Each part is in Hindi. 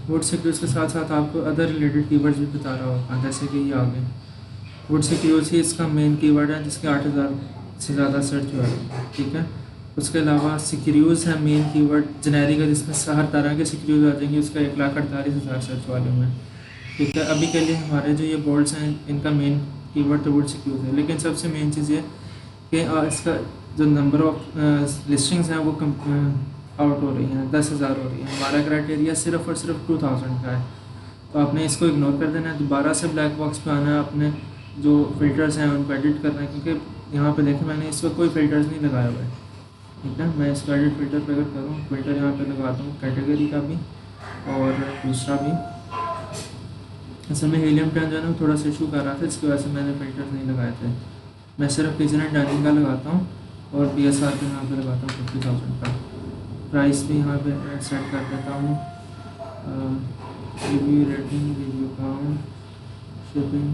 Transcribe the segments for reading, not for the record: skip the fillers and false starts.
वुड सिक्यूज के साथ साथ आपको अदर रिलेटेड कीवर्ड्स भी बता रहा होगा, जैसे कि ये आ गए वुड सिक्यूज ही इसका मेन कीवर्ड है जिसके 8000 से ज़्यादा सर्च हुआ है, ठीक है। उसके अलावा सिक्यूज है मेन कीवर्ड जेनेरिक है जिसमें हर तरह के सिक्यूज आ जाएंगे, उसका 1,48,000 सर्च वॉल्यूम है, ठीक है। अभी के लिए हमारे जो ये बोल्ड्स हैं इनका मेन कीवर्ड तो वुड सिक्यूज है, लेकिन सबसे मेन चीज़ ये कि इसका जो नंबर ऑफ लिस्टिंग्स हैं वो आउट हो रही हैं, 10,000 हो रही है। हमारा क्राइटेरिया सिर्फ और सिर्फ 2000 का है, तो आपने इसको इग्नोर कर देना है। दोबारा से ब्लैक बॉक्स पे आना है, अपने जो फ़िल्टर्स हैं उनको एडिट करना है, क्योंकि यहाँ पे देखें मैंने इस वक्त कोई फ़िल्टर्स नहीं लगाया हुआ है, ठीक है। मैं इसका एडिट फ़िल्टर पे अगर करूँ, फ़िल्टर यहाँ पे लगाता हूँ कैटेगरी का भी और दूसरा भी। असल में हीलियम 10 जो है ना थोड़ा सा इशू कर रहा था, इसकी वजह से मैंने फ़िल्टर्स नहीं लगाए थे। मैं सिर्फ किचन एंड डाइनिंग का लगाता हूँ और BSR पे यहाँ पे लगाता हूँ 50,000 का। प्राइस भी यहाँ पे सेट कर देता हूँ, review rating, review count, shipping,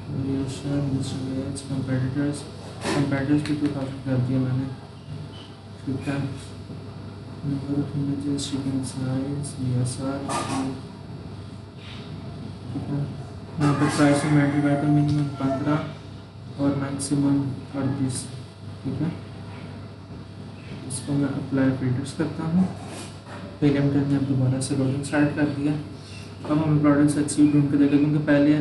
variation, listing age, competitors भी 2000 कर दिया मैंने, ठीक है। Number of images, shipping size, BSR, ठीक है। यहाँ पर प्राइस में एंट्री करता हूँ मिनिमम 15 और मैक्सिमम 38, ठीक है। इसको मैं अप्लाई फिल्टर्स करता हूँ। हीलियम 10 ने अब दोबारा से लोडिंग स्टार्ट कर दिया। अब हमें प्रोडक्ट्स अच्छी ढूंढ के देगा, क्योंकि पहले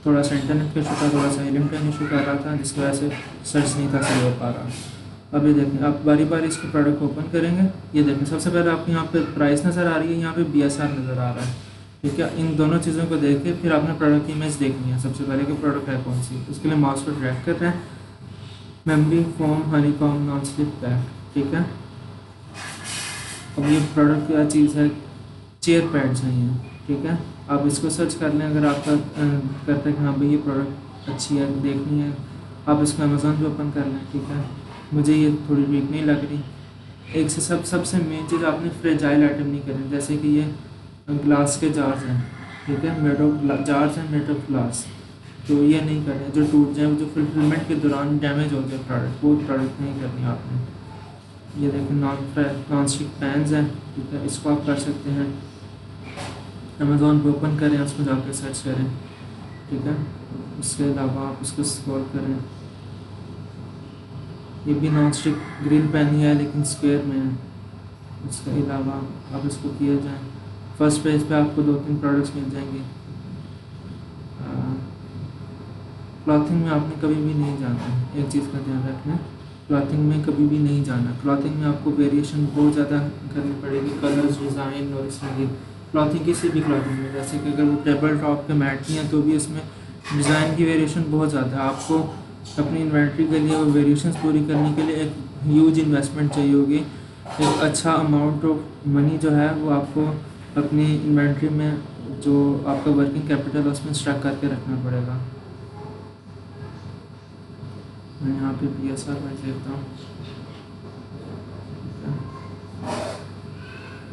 थोड़ा सा इंटरनेट का इशू था, थोड़ा सा हीलियम 10 इशू कर रहा था, जिसकी वजह से सर्च नहीं था सही हो पा रहा। अब ये देखें, आप बारी बारी इसको प्रोडक्ट ओपन करेंगे, ये देखें सबसे पहले आपको यहाँ पे प्राइस नज़र आ रही है, यहाँ पे BSR नज़र आ रहा है, ठीक है। इन दोनों चीज़ों को देख के फिर आपने प्रोडक्ट की इमेज देखनी है सबसे पहले कि प्रोडक्ट है कौन सी। उसके लिए माउस को ड्रैग कर रहे हैं, memory foam honeycomb non slip pack, ठीक है। अब ये प्रोडक्ट क्या चीज़ है, चेयर पैड्स हैं ये, ठीक है। आप इसको सर्च कर लें, अगर आपका करता है कि हाँ भाई ये प्रोडक्ट अच्छी है देखनी है, आप इसको अमेज़ोन पे ओपन कर लें, ठीक है। मुझे ये थोड़ी वीक नहीं लग रही। एक से सबसे मेन चीज़, आपने फ्रेजाइल आइटम नहीं करनी, जैसे कि ये ग्लास के जार्स हैं, ठीक है, मेड ऑफ जार्स हैं मेड ऑफ ग्लास, तो ये नहीं करने जो टूट जाए, जो फुलफिलमेंट के दौरान डैमेज हो जाए प्रोडक्ट, वो प्रोडक्ट नहीं करनी आपने। ये देखें नॉन स्टिक पैन्स हैं, ठीक है, इसको आप कर सकते हैं। अमेज़ोन पे ओपन करें, उसमें जाकर सर्च करें, ठीक है। उसके अलावा आप इसको स्क्रॉल करें, ये भी नॉन स्टिक ग्रिल पैन ही है लेकिन स्क्वायर में है। इसके अलावा आप इसको किए जाएँ, फर्स्ट पेज पे आपको 2-3 प्रोडक्ट्स मिल जाएंगे। क्लॉथिंग में आपने कभी भी नहीं जाना है, एक चीज़ का ध्यान रखना, क्लॉथिंग में कभी भी नहीं जाना। क्लॉथिंग में आपको वेरिएशन बहुत ज़्यादा करनी पड़ेगी, कलर्स, डिज़ाइन, और इसमें भी क्लॉथिंग किसी भी क्लॉथिंग में, जैसे कि अगर वो टेबल टॉप के मैट की हैं तो भी इसमें डिज़ाइन की वेरिएशन बहुत ज़्यादा है। आपको अपनी इन्वेंट्री के लिए वो वेरिएशंस पूरी करने के लिए एक ह्यूज इन्वेस्टमेंट चाहिए होगी, एक अच्छा अमाउंट ऑफ मनी जो है वो आपको अपनी इन्वेंट्री में, जो आपका वर्किंग कैपिटल है उसमें स्टॉक करके रखना पड़ेगा। मैं यहाँ पे BSR में देखता हूँ,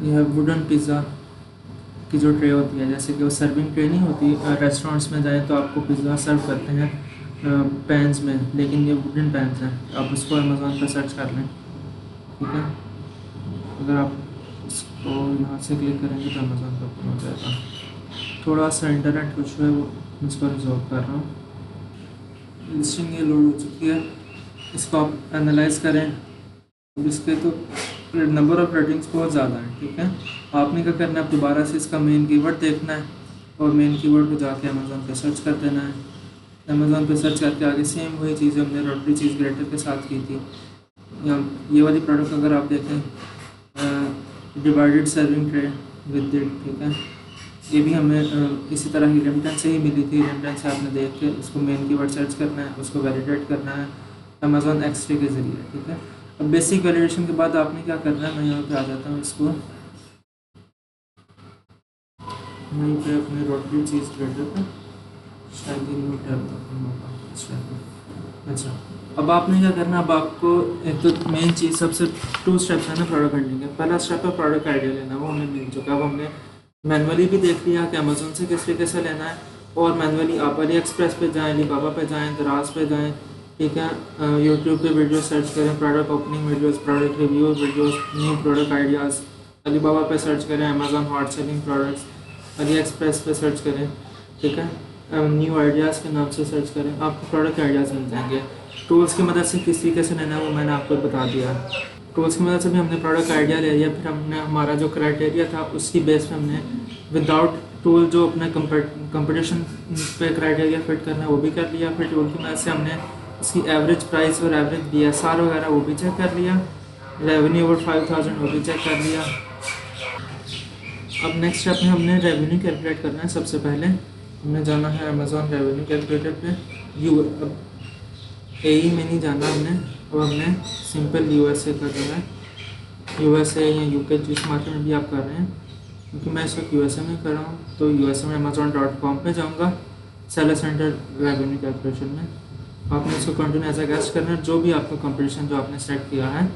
यह है वुडन पिज़्ज़ा की जो ट्रे होती है, जैसे कि वो सर्विंग ट्रे नहीं होती, रेस्टोरेंट्स में जाएं तो आपको पिज़्ज़ा सर्व करते हैं पैन्स में, लेकिन ये वुडन पैन्स हैं। आप उसको अमेज़ोन पर सर्च कर लें, ठीक है। अगर आप इसको यहाँ से क्लिक करेंगे तो अमेज़ोन पर ओपन हो जाएगा। थोड़ा सा इंटरनेट कुछ है वो इसको रिजॉल्व कर रहा हूँ। लिस्टिंग ये लोड हो चुकी है, इसको आप एनालाइज करें। अब इसके तो नंबर ऑफ रेटिंग्स बहुत ज़्यादा है, ठीक है। आपने क्या करना है, दोबारा से इसका मेन कीवर्ड देखना है और मेन कीवर्ड को जाके अमेज़ोन पे सर्च कर देना है। अमेज़ोन पे सर्च करके आगे सेम वही चीज़ हमने रोटरी चीज़ ग्रेटर के साथ की थी। ये वाली प्रोडक्ट अगर आप देखें, divided serving tray with it, ठीक है, ये भी हमें इसी तरह हीलियम 10 से ही मिली थी। हीलियम 10 से आपने देख के उसको मेन कीवर्ड सर्च करना है, उसको वैलिडेट करना है अमेज़ोन एक्सरे के ज़रिए, ठीक है। अब बेसिक वैलिडेशन के बाद आपने क्या करना है, मैं यहाँ पे आ जाता हूँ, इसको वहीं पे अपने रोटरी चीज़ ग्रेटर पर शायद ही न्यू टैब होगा। अच्छा, अब आपने क्या करना है, अब आपको एक तो मेन चीज़ सबसे 2 स्टेप्स है ना प्रोडक्ट हंटिंग के। पहला स्टेप है प्रोडक्ट आइडिया लेना, वो हमें मिल चुका है। अब हमने मैनुअली भी देख लिया कि अमेज़ोन से किस तरीके से लेना है, और मैनुअली आप अली एक्सप्रेस पे जाएँ, अलीबाबा पे जाएँ, दराज पे जाएँ, ठीक है। यूट्यूब पे वीडियो सर्च करें, product opening videos, product review videos, new product ideas. Alibaba पे सर्च करें Amazon hot selling products, Ali express पे सर्च करें, ठीक है, न्यू आइडियाज़ के नाम से सर्च करें, आपको प्रोडक्ट आइडियाज़ मिल जाएंगे। टूल्स की मदद से किस तरीके से लेना है वो मैंने आपको बता दिया। टूल्स की मदद से भी हमने प्रोडक्ट आइडिया ले लिया, फिर हमने हमारा जो क्राइटेरिया था उसकी बेस पे हमने विदाउट टूल जो अपने कंपटीशन पे क्राइटेरिया फिट करना है वो भी कर लिया। फिर टूल की मदद से हमने इसकी एवरेज प्राइस और एवरेज BSR वगैरह वो भी चेक कर लिया, रेवेन्यू ओवर 5000 वो भी चेक कर लिया। अब नेक्स्ट स्टेप में हमने रेवेन्यू कैलकुलेट करना है। सबसे पहले हमने जाना है अमेज़ॉन रेवेन्यू कैलकुलेटर पे। अब AE में नहीं जाना हमने, अब हमने सिंपल USA कर रहा है, USA या UK जिस मार्केट में भी आप कर रहे हैं, क्योंकि मैं इस वक्त USA में कर रहा हूँ तो USA में amazon.com पे जाऊँगा, सेलर सेंटर रेवेन्यू कैलकुलेशन में आपने इसको कंटिन्यू एज ए गेस्ट करना है। जो भी आपका कंपटीशन जो आपने सेलेक्ट किया है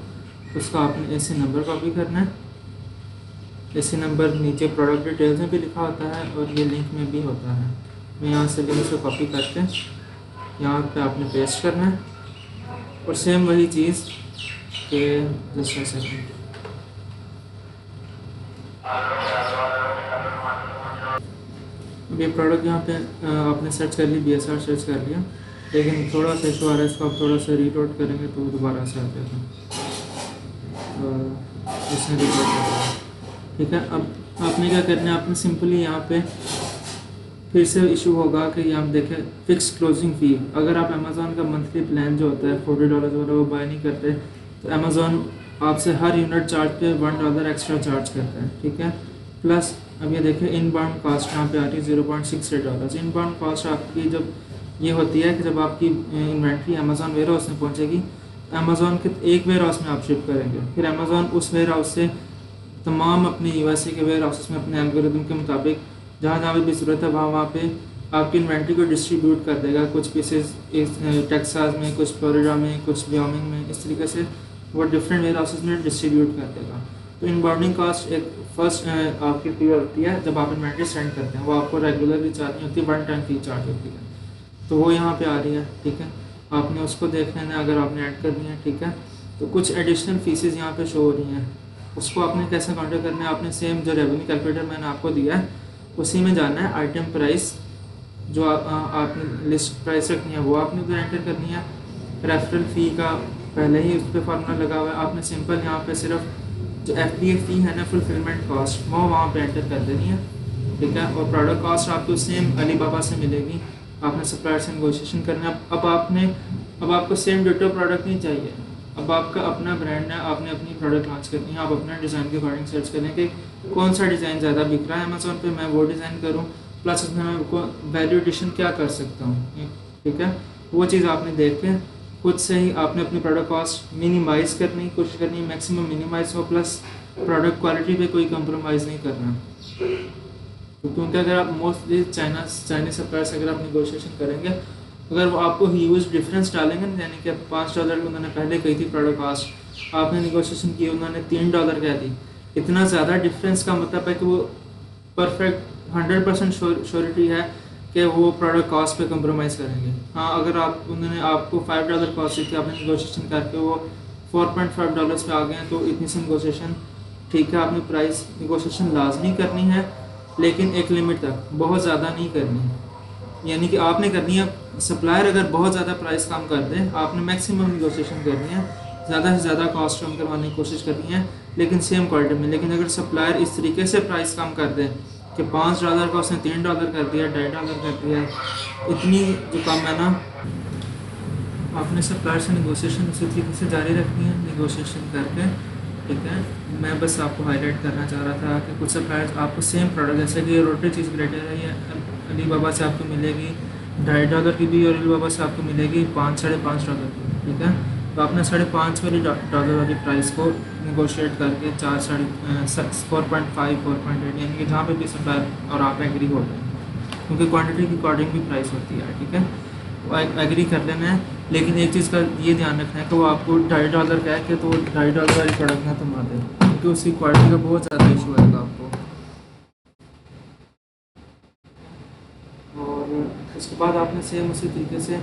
उसका आपने AC नंबर कॉपी करना है। AC नंबर नीचे प्रोडक्ट डिटेल्स में भी लिखा होता है और ये लिंक में भी होता है। मैं यहाँ से लिंक से कॉपी करके यहाँ पे आपने पेस्ट करना है और सेम वही चीज़ के जस्ट अ सेकंड, ये प्रोडक्ट यहाँ पे आपने सर्च कर ली, BSR सर्च कर लिया, लेकिन थोड़ा सा इशू आ रहा है, इसको आप थोड़ा सा रीलोड करेंगे तो दोबारा से आ जाएगा। इसने रीलोड कर दिया, ठीक है। अब आपने क्या करना है, आपने सिंपली यहाँ पे फिर से इशू होगा कि यहाँ देखें फिक्स क्लोजिंग फ़ी। अगर आप अमेज़ॉन का मंथली प्लान जो होता है $40 वाला वो बाय नहीं करते तो अमेज़ॉन आपसे हर यूनिट चार्ज पे $1 एक्स्ट्रा चार्ज करता है, ठीक है। प्लस अब ये देखें इनबाउंड कॉस्ट यहाँ पे आ रही है $0.68। इनबाउंड कॉस्ट आपकी जब ये होती है कि जब आपकी इन्वेंट्री अमेज़ॉन वेयर हाउस में पहुँचेगी, अमेज़ॉन के एक वेयर हाउस में आप शिप करेंगे, फिर अमेज़ॉन उस वेयर हाउस से तमाम अपने USA के वेयर हाउसेस में अपने एल्गोरिदम के मुताबिक जहाँ जहाँ भी ज़रूरत है वहाँ पे आपकी इन्वेंट्री को डिस्ट्रीब्यूट कर देगा। कुछ पीसेस टेक्सास में, कुछ फ्लोरिडा में, कुछ व्योमिंग में, इस तरीके से वो डिफरेंट वेयर हाउसेस में डिस्ट्रीब्यूट कर देगा। तो इनबाउंडिंग कॉस्ट एक फर्स्ट आपकी फी होती है जब आप इन्वेंट्री सेंड करते हैं, वो आपको रेगुलरली चार्ज नहीं होती, वन टाइम फी चार्ज होती है, तो वो यहाँ पे आ रही है, ठीक है। आपने उसको देख लेना है अगर आपने ऐड करनी है, ठीक है। तो कुछ एडिशनल फीसेस यहाँ पे शो हो रही हैं, उसको आपने कैसे काउंटर करना है, आपने सेम जो रेवेन्यू कैलकुलेटर मैंने आपको दिया है उसी में जाना है। आइटम प्राइस जो आपने लिस्ट प्राइस रखनी है वो आपने उधर एंटर करनी है। रेफरल फ़ी का पहले ही उस पर फार्मूला लगा हुआ है, आपने सिंपल यहाँ पे सिर्फ जो FBA फ़ी है ना, फुलफिलमेंट कॉस्ट, वो वहाँ पे एंटर कर देनी है, ठीक है। और प्रोडक्ट कॉस्ट आपको सेम अलीबाबा से मिलेगी, आपने सप्लायर से नेगोशिएशन करना है। अब आपको सेम डिटो प्रोडक्ट नहीं चाहिए, अब आपका अपना ब्रांड है, आपने अपनी प्रोडक्ट लॉन्च करनी है, आप अपना डिज़ाइन के अकॉर्डिंग सर्च करें कि कौन सा डिज़ाइन ज़्यादा बिक रहा है अमेज़ॉन पे, मैं वो डिज़ाइन करूँ, प्लस उसमें मैं को वैल्यू एडिशन क्या कर सकता हूँ, ठीक है। वो चीज़ आपने देख के खुद से ही आपने अपनी प्रोडक्ट कॉस्ट मिनिमाइज़ करने की कोशिश करनी है, मैक्सिमम मिनिमाइज़ हो, प्लस प्रोडक्ट क्वालिटी पे कोई कंप्रोमाइज़ नहीं करना, क्योंकि अगर आप मोस्टली चाइनीज सप्लायर से अगर आप निगोशिएशन करेंगे, अगर वो आपको ह्यूज डिफरेंस डालेंगे, यानी कि $5 उन्होंने पहले कही थी प्रोडक्ट कॉस्ट, आपने निगोशिएशन की उन्होंने $3 कह दी, इतना ज़्यादा डिफरेंस का मतलब है कि वो परफेक्ट 100% श्योरिटी है कि वो प्रोडक्ट कॉस्ट पे कंप्रोमाइज़ करेंगे। हाँ, अगर उन्होंने आपको $5 कॉस्ट दी थी, आपने निगोशिएशन करके वो $4.5 पे आ गए हैं, तो इतनी सी निगोशिएशन ठीक है, आपने प्राइस निगोशिएशन लाजमी करनी है, लेकिन एक लिमिट तक, बहुत ज़्यादा नहीं करनी। यानी कि आपने करनी है, सप्लायर अगर बहुत ज़्यादा प्राइस कम कर दे, आपने मैक्सिमम निगोशिएशन करनी है, ज़्यादा से ज़्यादा कॉस्ट कम करवाने की कोशिश करनी है, लेकिन सेम क्वालिटी में। लेकिन अगर सप्लायर इस तरीके से प्राइस कम कर दे कि $5 का उसने $3 कर दिया, $2.5 कर दिया, इतनी जो कम है ना, आपने सप्लायर से निगोशिएशन उसी तरीके से जारी रखनी है, निगोशिएशन करके, ठीक है। मैं बस आपको हाईलाइट करना चाह रहा था कि कुछ सप्लायर्स आपको सेम प्रोडक्ट, जैसे कि रोटरी चीज़ ग्रेटर है, ये अलीबाबा से आपको मिलेगी $2.5 की भी, और अलीबाबा से आपको मिलेगी $5-5.5 की, ठीक है। तो आपने $5.5 वाली डॉलर वाली प्राइस को निगोशिएट करके 4.5-4.8 यानी कि जहाँ पे भी सप्लायर और आप एग्री हो जाए, क्योंकि क्वांटिटी के अकॉर्डिंग भी प्राइस होती है, ठीक है। वो एग्री कर लेना है, लेकिन एक चीज़ का ये ध्यान रखना है कि वो आपको $2.5 कह के तो $2.5 वाली प्रोडक्ट ना थमा दे, क्योंकि उसकी क्वालिटी का बहुत ज़्यादा इशू आएगा आपको। और उसके बाद आपने सेम उसी तरीके से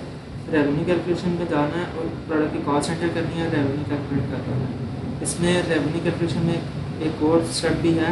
रेवेन्यू कैलकुलेशन में जाना है और प्रोडक्ट की कॉस्ट एंटर करनी है, रेवेन्यू कैलकुलेट करना है। इसमें रेवेन्यू कैलकुलेशन में एक और स्टेप भी है